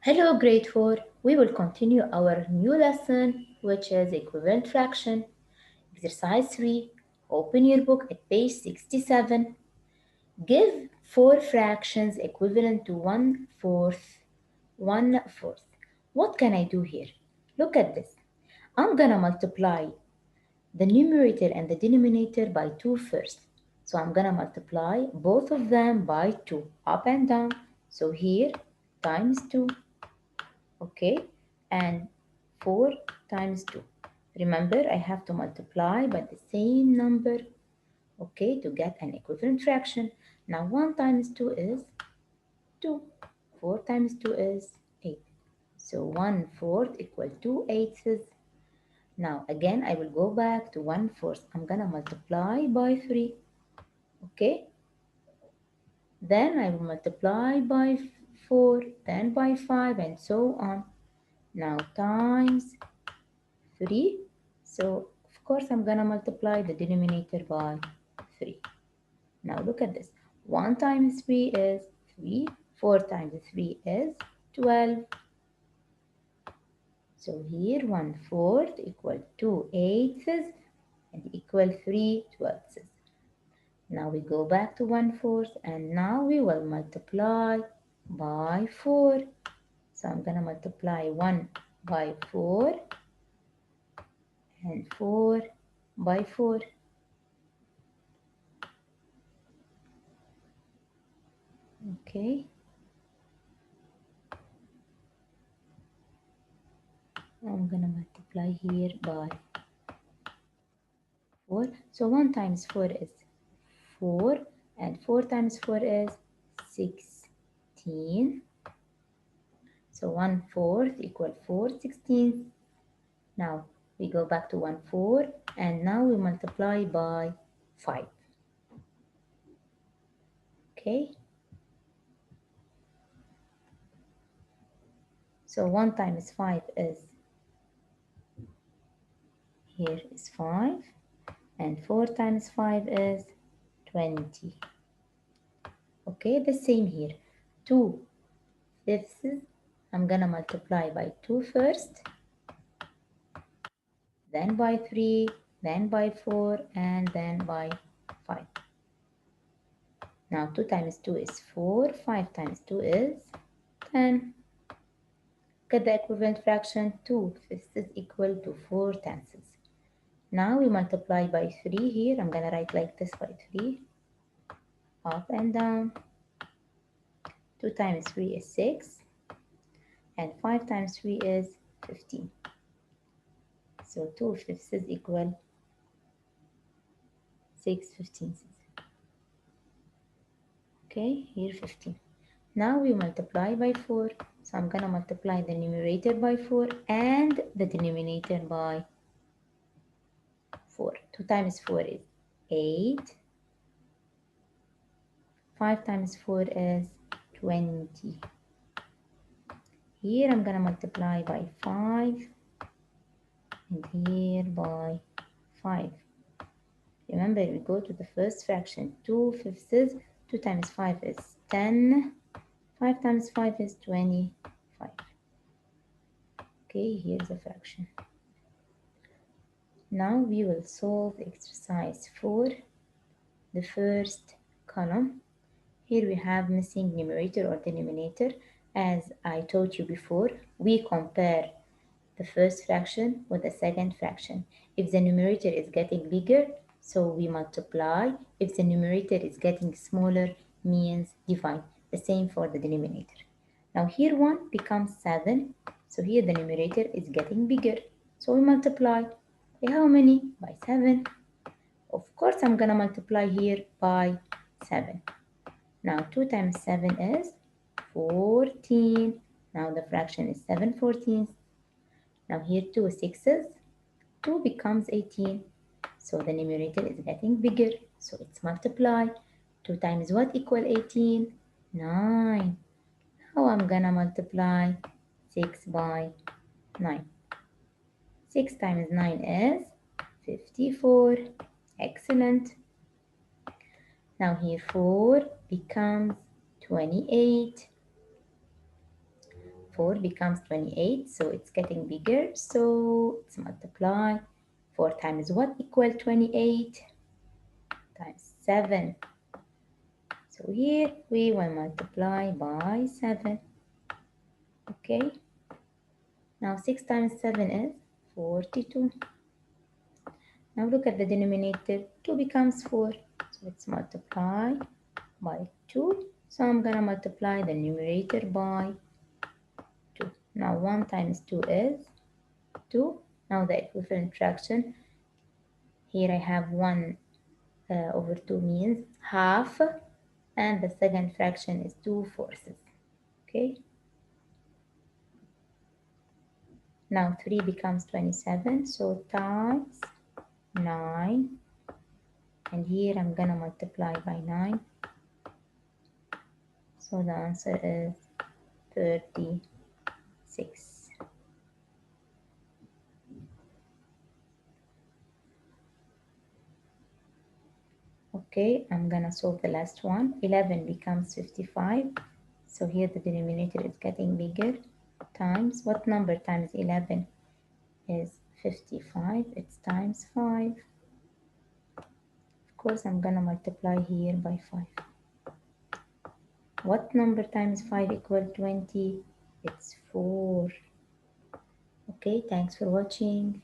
Hello, grade 4. We will continue our new lesson, which is equivalent fraction. Exercise 3. Open your book at page 67. Give 4 fractions equivalent to 1/4. 1/4. What can I do here? Look at this. I'm gonna multiply the numerator and the denominator by 2 first. So I'm gonna multiply both of them by 2, up and down. So here times 2. Okay, and 4 times 2. Remember, I have to multiply by the same number, okay, to get an equivalent fraction. Now 1 times 2 is 2. 4 times 2 is 8. So 1/4 equal 2/8. Now again, I will go back to 1/4. I'm gonna multiply by 3, okay? Then I will multiply by 4, then by 5, and so on. Now times 3. So of course I'm gonna multiply the denominator by 3. Now look at this. 1 times 3 is 3. 4 times 3 is 12. So here 1/4 equal 2/8 and equal 3/12. Now we go back to 1/4 and now we will multiply by 4. So I'm gonna multiply 1 by 4 and 4 by 4. Okay, I'm gonna multiply here by 4. So 1 times 4 is 4 and 4 times 4 is 16. So 1/4 equal 4/16. Now we go back to 1/4 and now we multiply by 5. Okay, so 1 times 5 is, here is 5, and 4 times 5 is 20. Okay, the same here. 2/5, I'm gonna multiply by 2 first, then by 3, then by 4, and then by 5. Now 2 times 2 is 4, 5 times 2 is 10. Get the equivalent fraction. 2/5 is equal to 4/10. Now we multiply by 3 here. I'm gonna write like this, by 3, up and down. 2 times 3 is 6, and 5 times 3 is 15. So 2/5 is equal 6/15. Okay, here 15. Now we multiply by 4. So I'm gonna multiply the numerator by 4 and the denominator by 4. 2 times 4 is 8. 5 times 4 is 20. Here I'm gonna multiply by 5 and here by 5. Remember, we go to the first fraction. 2/5. 2 times 5 is 10. 5 times 5 is 25. Okay, here's the fraction. Now we will solve exercise 4, the first column. Here we have missing numerator or denominator. As I taught you before, we compare the first fraction with the second fraction. If the numerator is getting bigger, so we multiply. If the numerator is getting smaller, means divide. The same for the denominator. Now here 1 becomes 7. So here the numerator is getting bigger. So we multiply. By how many? By 7. Of course, I'm gonna multiply here by 7. Now 2 times 7 is 14. Now the fraction is 7/14. Now here 2 sixes. 2 becomes 18. So the numerator is getting bigger. So it's multiplied. 2 times what equal 18? 9. Now I'm gonna multiply 6 by 9. 6 times 9 is 54. Excellent. Now here 4 becomes 28. 4 becomes 28, so it's getting bigger. So let's multiply. 4 times what equal 28? Times 7. So here we will multiply by 7. Okay. Now 6 times 7 is 42. Now look at the denominator. 2 becomes 4. So let's multiply by 2. So I'm going to multiply the numerator by 2. Now 1 times 2 is 2. Now the equivalent fraction. Here I have 1 over 2 means half. And the second fraction is 2/4. Okay. Now 3 becomes 27. So times 9. And here I'm going to multiply by 9. So the answer is 36. Okay, I'm gonna solve the last one. 11 becomes 55. So here the denominator is getting bigger. Times, what number times 11 is 55? It's times 5. Of course, I'm gonna multiply here by 5. What number times 5 equal 20? It's 4. Okay, thanks for watching.